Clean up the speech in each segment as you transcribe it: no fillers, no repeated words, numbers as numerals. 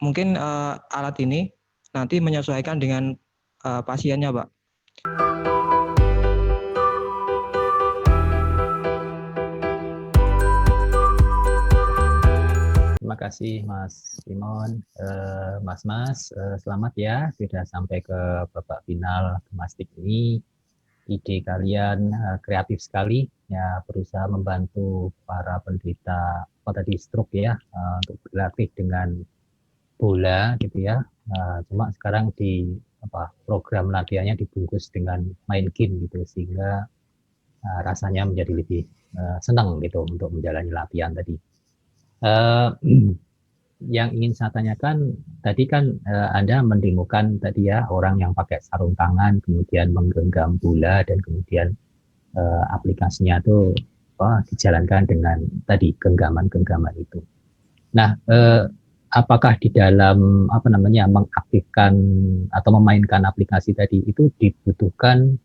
mungkin alat ini nanti menyesuaikan dengan pasiennya, Pak. Terima kasih Mas Simon, Mas, selamat ya sudah sampai ke babak final Gemastik ini. Ide kalian kreatif sekali ya, berusaha membantu para penderita stroke ya, untuk berlatih dengan bola gitu ya. Cuma sekarang program latihannya dibungkus dengan main game gitu, sehingga rasanya menjadi lebih senang gitu untuk menjalani latihan tadi. Yang ingin saya tanyakan tadi kan Anda mendemokan tadi ya, orang yang pakai sarung tangan kemudian menggenggam bola dan kemudian aplikasinya itu dijalankan dengan tadi genggaman-genggaman itu. Nah, apakah di dalam mengaktifkan atau memainkan aplikasi tadi itu dibutuhkan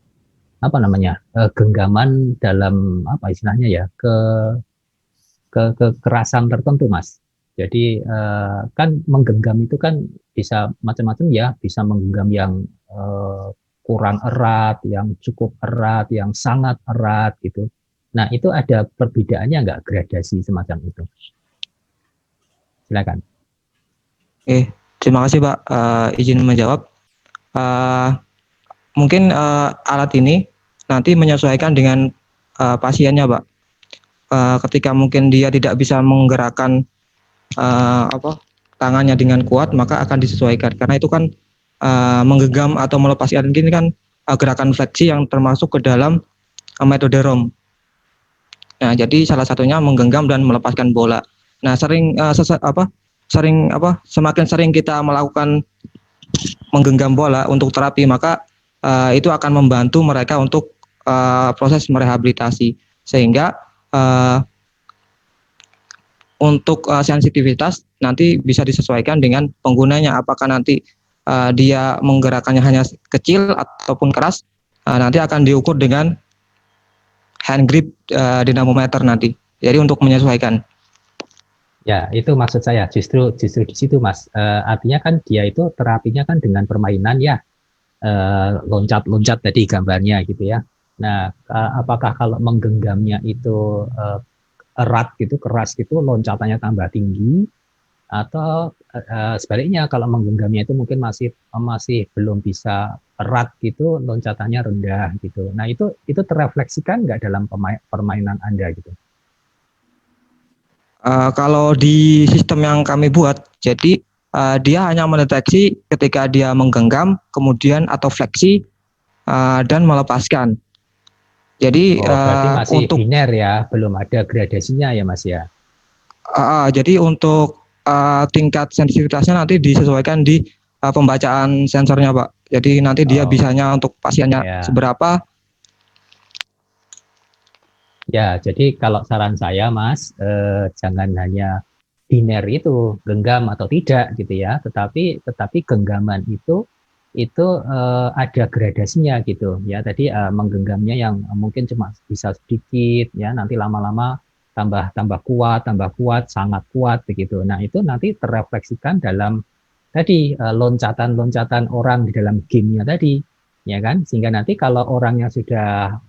genggaman dalam istilahnya ya, kekerasan tertentu, Mas? Jadi kan menggenggam itu kan bisa macam-macam ya, bisa menggenggam yang kurang erat, yang cukup erat, yang sangat erat gitu. Nah, itu ada perbedaannya nggak, gradasi semacam itu? Silakan. Terima kasih Pak, izin menjawab. Mungkin alat ini nanti menyesuaikan dengan pasiennya, Pak. Ketika mungkin dia tidak bisa menggerakkan tangannya dengan kuat, maka akan disesuaikan. Karena itu kan menggenggam atau melepaskan ini kan gerakan fleksi yang termasuk ke dalam metode ROM. Nah, jadi salah satunya menggenggam dan melepaskan bola. Nah, semakin sering kita melakukan menggenggam bola untuk terapi, maka itu akan membantu mereka untuk proses merehabilitasi, sehingga untuk sensitivitas nanti bisa disesuaikan dengan penggunanya. Apakah nanti dia menggerakkannya hanya kecil ataupun keras, nanti akan diukur dengan hand grip dinamometer nanti. Jadi untuk menyesuaikan. Ya, itu maksud saya. Justru di situ, Mas. Artinya kan dia itu terapinya kan dengan permainan ya, loncat-loncat tadi gambarnya gitu ya. Nah, apakah kalau menggenggamnya itu erat gitu, keras gitu, loncatannya tambah tinggi, atau sebaliknya kalau menggenggamnya itu mungkin masih belum bisa erat gitu, loncatannya rendah gitu. Nah, itu terefleksikan nggak dalam permainan Anda gitu? Kalau di sistem yang kami buat, jadi dia hanya mendeteksi ketika dia menggenggam, kemudian atau fleksi dan melepaskan. Jadi berarti masih untuk biner ya, belum ada gradasinya ya, Mas ya. Jadi untuk tingkat sensitivitasnya nanti disesuaikan di pembacaan sensornya, Pak. Jadi nanti dia bisanya untuk pasiennya seberapa. Ya, jadi kalau saran saya, Mas, jangan hanya biner itu genggam atau tidak gitu ya, tetapi genggaman itu ada gradasinya gitu ya. Tadi menggenggamnya yang mungkin cuma bisa sedikit ya, nanti lama-lama tambah kuat, sangat kuat begitu. Nah, itu nanti terefleksikan dalam tadi loncatan-loncatan orang di dalam gamenya tadi, ya kan? Sehingga nanti kalau orangnya sudah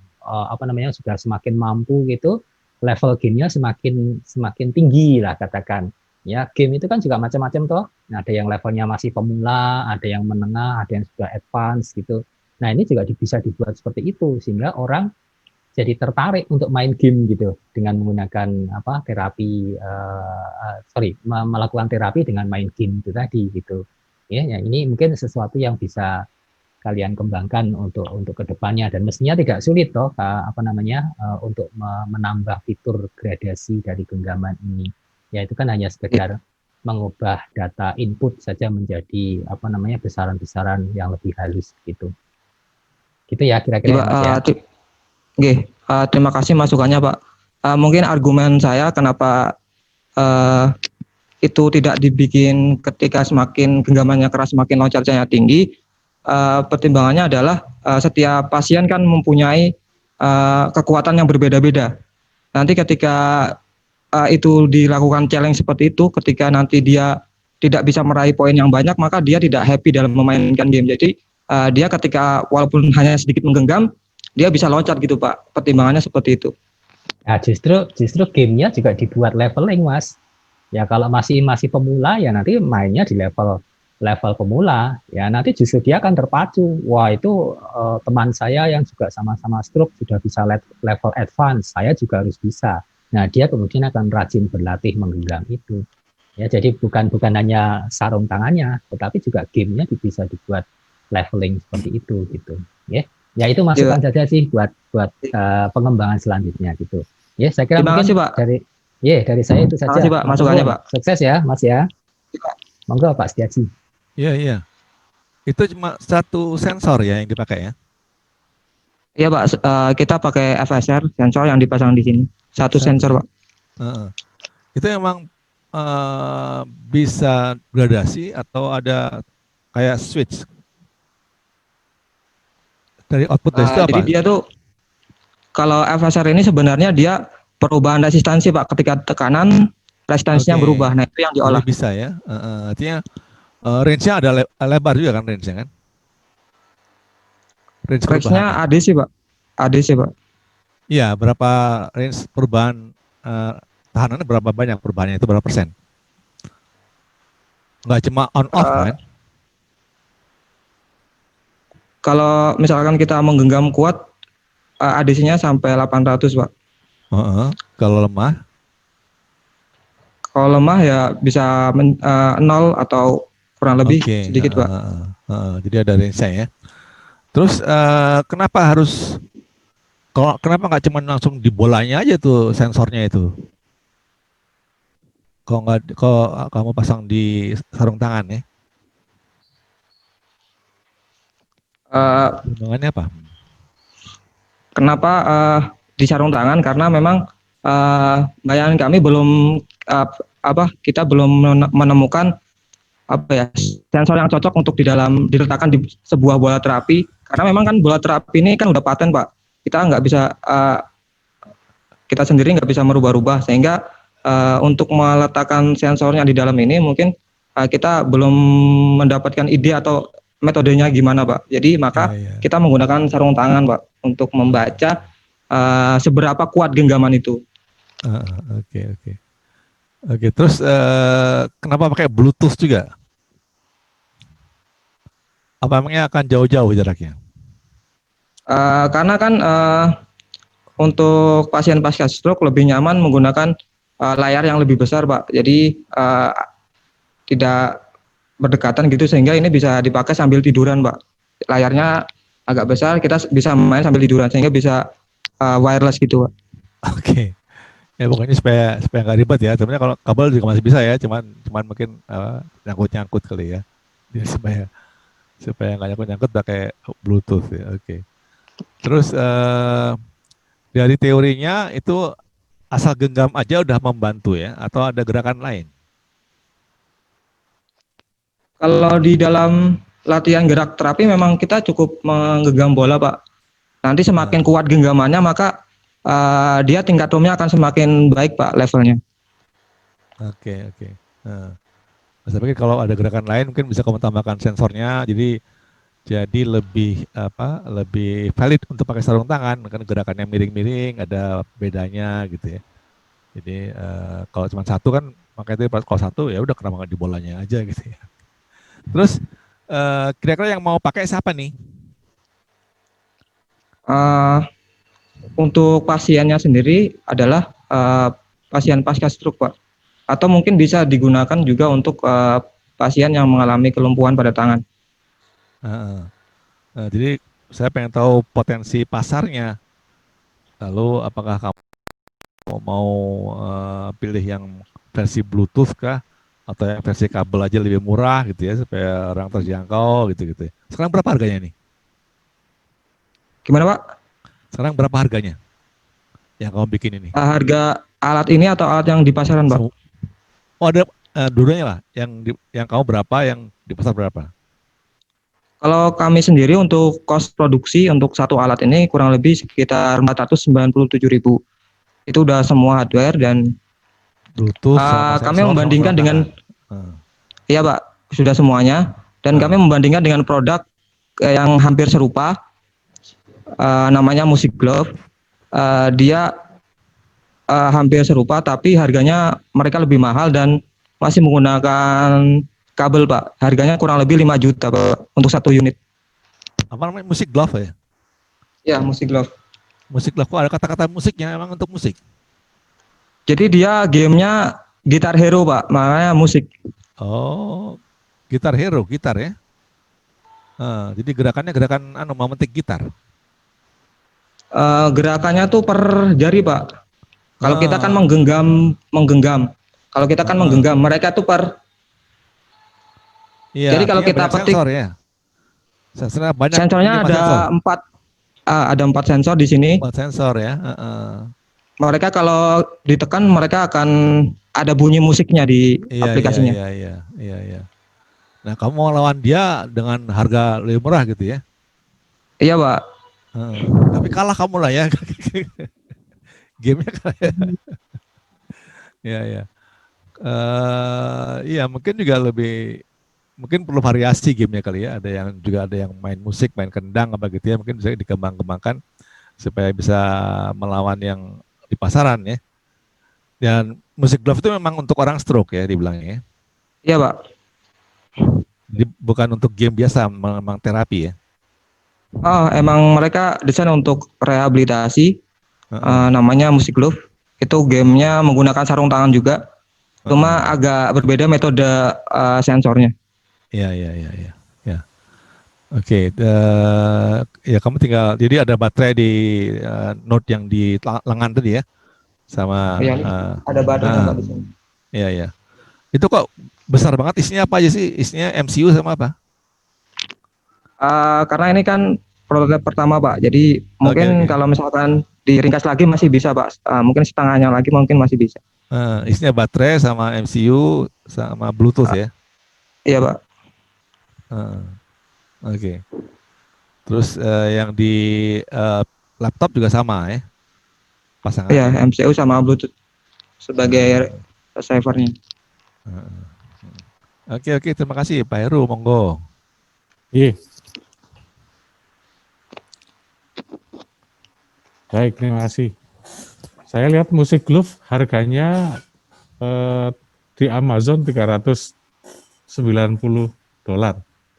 sudah semakin mampu gitu, level gamenya semakin tinggi lah katakan. Ya, game itu kan juga macam-macam toh. Ada yang levelnya masih pemula, ada yang menengah, ada yang sudah advance gitu. Nah, ini juga bisa dibuat seperti itu sehingga orang jadi tertarik untuk main game gitu dengan menggunakan melakukan terapi dengan main game itu tadi gitu. Ya, ini mungkin sesuatu yang bisa kalian kembangkan untuk kedepannya, dan mestinya tidak sulit toh untuk menambah fitur gradasi dari genggaman ini. Ya, itu kan hanya sekedar mengubah data input saja menjadi besaran-besaran yang lebih halus gitu. Gitu ya kira-kira Mas ya. Terima kasih masukannya, Pak. Mungkin argumen saya kenapa itu tidak dibikin ketika semakin genggamannya keras, semakin loncatnya tinggi. Pertimbangannya adalah setiap pasien kan mempunyai kekuatan yang berbeda-beda. Nanti ketika itu dilakukan challenge seperti itu, ketika nanti dia tidak bisa meraih poin yang banyak, maka dia tidak happy dalam memainkan game. Jadi dia ketika walaupun hanya sedikit menggenggam, dia bisa loncat gitu Pak. Pertimbangannya seperti itu. Nah, justru gamenya juga dibuat leveling, Mas. Ya kalau masih pemula ya nanti mainnya di level pemula. Ya nanti justru dia akan terpacu. Wah, itu teman saya yang juga sama-sama stroke sudah bisa level advance, saya juga harus bisa. Nah, dia kemudian akan rajin berlatih menggenggam itu. Ya, jadi bukan hanya sarung tangannya, tetapi juga gamenya bisa dibuat leveling seperti itu gitu. Ya, ya itu masukan Ya. saja sih buat pengembangan selanjutnya gitu. Ya, saya kira Terima kasih mungkin Pak. dari saya itu Terima kasih saja. Pak masukannya Monggo, Pak. sukses ya, Mas ya. Monggo Pak Setiaji. Iya, iya. Itu cuma satu sensor ya yang dipakai ya? Iya Pak, kita pakai FSR sensor yang dipasang di sini. Satu sensor Pak. Itu emang bisa gradasi atau ada kayak switch dari output dari situ apa? Jadi dia tuh kalau FSR ini sebenarnya dia perubahan resistansi Pak. Ketika tekanan resistansinya berubah. Nah itu yang diolah. Jadi bisa ya. Artinya range-nya ada lebar juga kan range-nya kan? Range-nya AD sih Pak. AD sih Pak. Iya, berapa range perubahan tahanannya berapa banyak perubahannya itu berapa persen? Nggak cuma on off kan? Kalau misalkan kita menggenggam kuat, ADC-nya sampai 800 Pak. Kalau lemah? Kalau lemah ya bisa 0 atau kurang lebih sedikit Pak. Jadi ada range-nya ya. Terus kenapa nggak cuma langsung di bolanya aja tuh sensornya itu? Kok kamu pasang di sarung tangan ya? Pertimbangannya apa? Kenapa di sarung tangan? Karena memang bayangan kami belum kita belum menemukan sensor yang cocok untuk diletakkan di sebuah bola terapi. Karena memang kan bola terapi ini kan udah paten Pak. Kita nggak bisa kita sendiri nggak bisa merubah-rubah, sehingga untuk meletakkan sensornya di dalam ini mungkin kita belum mendapatkan ide atau metodenya gimana Pak. Jadi maka kita menggunakan sarung tangan Pak untuk membaca seberapa kuat genggaman itu. Oke. Terus kenapa pakai Bluetooth juga? Apa emangnya akan jauh-jauh jaraknya? Karena kan untuk pasien pasca stroke lebih nyaman menggunakan layar yang lebih besar Pak. Jadi tidak berdekatan gitu, sehingga ini bisa dipakai sambil tiduran Pak. Layarnya agak besar, kita bisa main sambil tiduran, sehingga bisa wireless gitu Pak. Oke. Ya pokoknya supaya nggak ribet ya. Sebenarnya kalau kabel juga masih bisa ya, cuman mungkin nyangkut kali ya. Jadi supaya nggak nyangkut pakai Bluetooth ya. Oke. Terus dari teorinya itu asal genggam aja udah membantu ya, atau ada gerakan lain? Kalau di dalam latihan gerak terapi memang kita cukup menggenggam bola Pak. Nanti semakin kuat genggamannya maka dia tingkat rumnya akan semakin baik Pak levelnya. Oke. Saya pikir kalau ada gerakan lain mungkin bisa kamu tambahkan sensornya, jadi lebih valid untuk pakai sarung tangan, kan gerakannya miring-miring, ada bedanya gitu ya. Jadi kalau cuma satu kan makanya kalau satu ya udah kenapa nggak di bolanya aja gitu ya. Terus kira-kira yang mau pakai siapa nih? Untuk pasiennya sendiri adalah pasien pasca stroke Pak. Atau mungkin bisa digunakan juga untuk pasien yang mengalami kelumpuhan pada tangan. Jadi saya pengen tahu potensi pasarnya. Lalu apakah kamu mau pilih yang versi Bluetooth kah? Atau yang versi kabel aja lebih murah gitu ya, supaya orang terjangkau gitu. Sekarang berapa harganya nih? Gimana Pak? Sekarang berapa harganya yang kamu bikin ini? Harga alat ini atau alat yang di pasaran Pak? Oh ada dua-duanya lah, yang kamu berapa, yang di pasar berapa? Kalau kami sendiri untuk kos produksi untuk satu alat ini kurang lebih sekitar 497.000. Itu udah semua hardware dan Bluetooth kami membandingkan dengan Iya Pak, sudah semuanya. Dan kami membandingkan dengan produk yang hampir serupa, namanya Music Glove. Dia hampir serupa, tapi harganya mereka lebih mahal dan masih menggunakan kabel Pak. Harganya kurang lebih 5 juta Pak untuk satu unit. Apa namanya? Musik glove ya? Ya, Music Glove. Musik glove, kok ada kata-kata musiknya emang untuk musik? Jadi dia gamenya Guitar Hero Pak, makanya musik. Oh, gitar hero, gitar ya? Jadi gerakannya gerakan memetik gitar. Gerakannya tuh per jari Pak. Kalau kita kan Ah, menggenggam. Kalau kita kan ah. menggenggam, mereka tuh per. Iya, Jadi kalau artinya kita banyak petik, sensor ya. Sensornya banyak, sensornya menyimpan sensor. ada empat sensor di sini. 4 sensor ya. Mereka kalau ditekan mereka akan ada bunyi musiknya di Iya, iya, aplikasinya. iya, iya, iya, iya. Nah, kamu mau lawan dia dengan harga lebih murah gitu ya? Iya Pak. Heeh. Tapi kalah kamu lah ya. Gamenya kalah ya. Iya, iya. Iya, mungkin juga mungkin perlu variasi gamenya kali ya. Ada yang main musik, main kendang apa gitu ya. Mungkin bisa dikembang-kembangkan supaya bisa melawan yang di pasaran ya. Dan musik glove itu memang untuk orang stroke ya dibilangnya ya. Iya Pak. Jadi bukan untuk game biasa, memang terapi ya. Oh, emang mereka desain untuk rehabilitasi. Heeh, Namanya Music Glove. Itu gamenya menggunakan sarung tangan juga. Cuma heeh. agak berbeda metode sensornya. Iya, iya, iya, iya. Ya. Oke, ya kamu tinggal, jadi ada baterai di Note yang di lengan tadi ya, sama, Iya, ada baterainya ah, Pak di sini. iya, iya. Itu kok besar banget, isinya apa aja sih? Isinya MCU sama apa? Karena ini kan prototipe pertama Pak, jadi Oke, mungkin oke. kalau misalkan diringkas lagi masih bisa Pak. Mungkin setengahnya lagi mungkin masih bisa. Isinya baterai sama MCU sama Bluetooth Ah, ya. iya Pak. Ah, oke. Terus yang di eh, laptop juga sama ya, Iya, pasangannya. MCU sama Bluetooth sebagai Ah, receiver-nya. ah. Oke, oke, terima kasih Pak Heru, monggo. Iya, baik, terima kasih. Saya lihat Music Glove harganya di Amazon $390.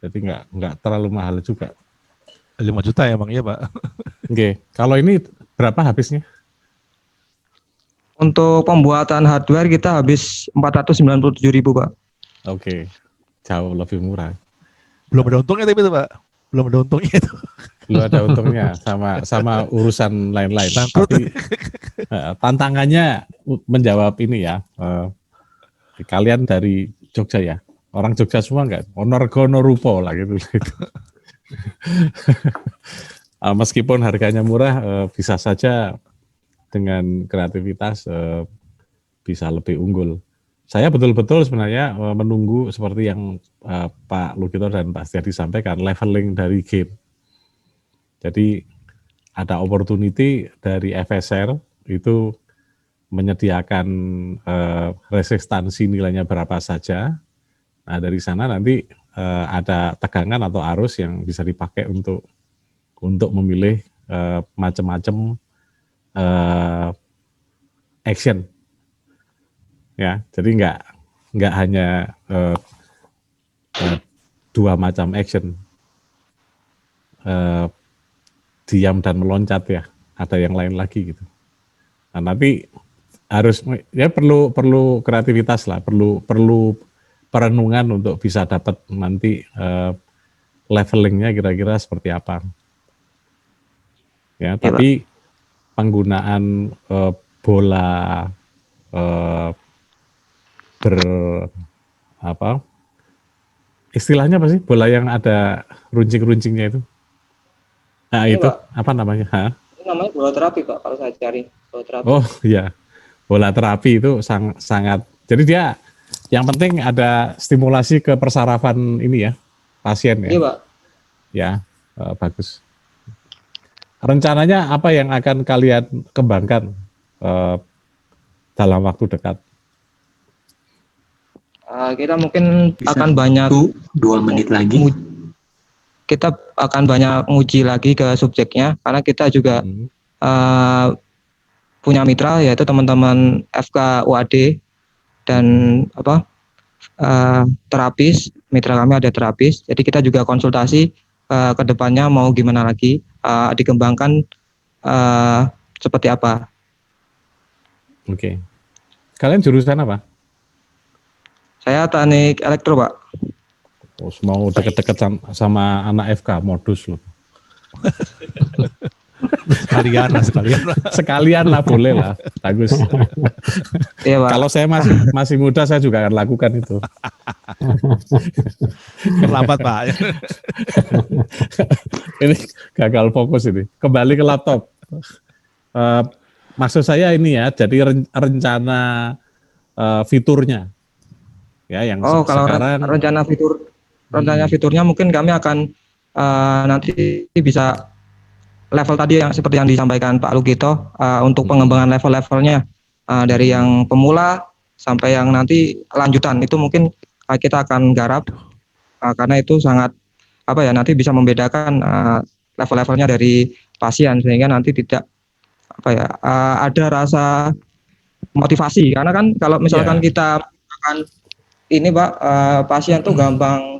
Jadi nggak terlalu mahal juga. 5 juta ya Bang, iya Pak. Oke, kalau ini berapa habisnya? Untuk pembuatan hardware kita habis 497.000 Pak. Oke, jauh lebih murah. Belum ada untungnya tapi itu Pak. Belum ada untungnya itu. Belum ada untungnya sama urusan lain-lain. Bangkrut. Tapi tantangannya menjawab ini ya. Kalian dari Jogja ya? Orang Jogja semua enggak? Onorgono rupo lah gitu. Meskipun harganya murah, bisa saja dengan kreativitas bisa lebih unggul. Saya betul-betul sebenarnya menunggu seperti yang Pak Lugito dan Pak Setiadi sampaikan, leveling dari game. Jadi ada opportunity dari FSR itu menyediakan resistansi nilainya berapa saja. Nah dari sana nanti ada tegangan atau arus yang bisa dipakai untuk memilih macam-macam action. Ya, jadi nggak hanya dua macam action, diam dan meloncat ya, ada yang lain lagi gitu. Nah, nanti harus ya perlu kreativitas lah, perlu perenungan untuk bisa dapat nanti levelingnya kira-kira seperti apa. Ya, tapi penggunaan bola istilahnya apa sih? Bola yang ada runcing-runcingnya itu. Nah, Ini itu Pak, apa namanya? ini namanya bola terapi Pak kalau saya cari. Bola terapi. Oh iya, bola terapi itu sangat. Jadi dia yang penting ada stimulasi ke persarafan ini ya, pasien ya. Iya Pak. Ya, bagus. Rencananya apa yang akan kalian kembangkan dalam waktu dekat? Kita mungkin Bisa akan banyak 2 menit lagi. kita akan banyak nguji lagi ke subjeknya karena kita juga Hmm. punya mitra yaitu teman-teman FK UAD dan terapis. Mitra kami ada terapis, jadi kita juga konsultasi ke depannya mau gimana lagi, dikembangkan seperti apa. Oke. Kalian jurusan apa? Saya teknik elektro, Pak. Oh, mau deket-deket sama anak FK, modus loh. Sekalian lah, sekalian. Sekalian lah, boleh lah, bagus. Iya, Pak. Kalau saya masih muda, saya juga akan lakukan itu. Terlambat Pak. Ini gagal fokus ini. Kembali ke laptop. Maksud saya ini ya, jadi rencana fiturnya. Ya, yang kalau sekarang rencana fiturnya mungkin kami akan nanti bisa level tadi yang seperti yang disampaikan Pak Lugito, untuk pengembangan level-levelnya dari yang pemula sampai yang nanti lanjutan itu mungkin kita akan garap karena itu sangat nanti bisa membedakan level-levelnya dari pasien sehingga nanti tidak ada rasa motivasi karena kan kalau misalkan kita akan ini Pak, pasien tuh gampang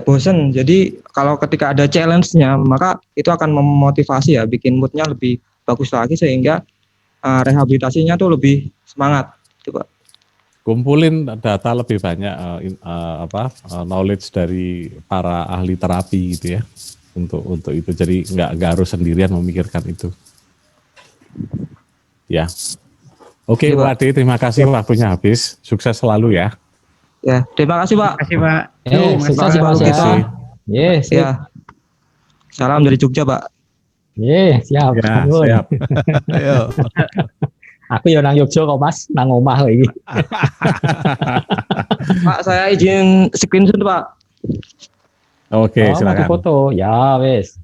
bosen. Jadi kalau ketika ada challenge-nya maka itu akan memotivasi ya, bikin mood-nya lebih bagus lagi sehingga rehabilitasinya tuh lebih semangat gitu Pak. kumpulin data lebih banyak knowledge dari para ahli terapi gitu ya untuk itu, jadi nggak harus sendirian memikirkan itu ya. Oke, Pak. Wadi, terima kasih, waktunya habis, sukses selalu ya. Ya, terima kasih Pak. Terima kasih Pak. Sukses Pak Mas ya. Lugito. Sip. Ya. Salam dari Jogja Pak. Siap. Ya, Nuhun. siap. Ayo. Aku ya nang Yogyo kok Mas, nang omah kok iki. Pak, saya izin screenshot Pak. Oke, Mau silakan. foto. Ya wis.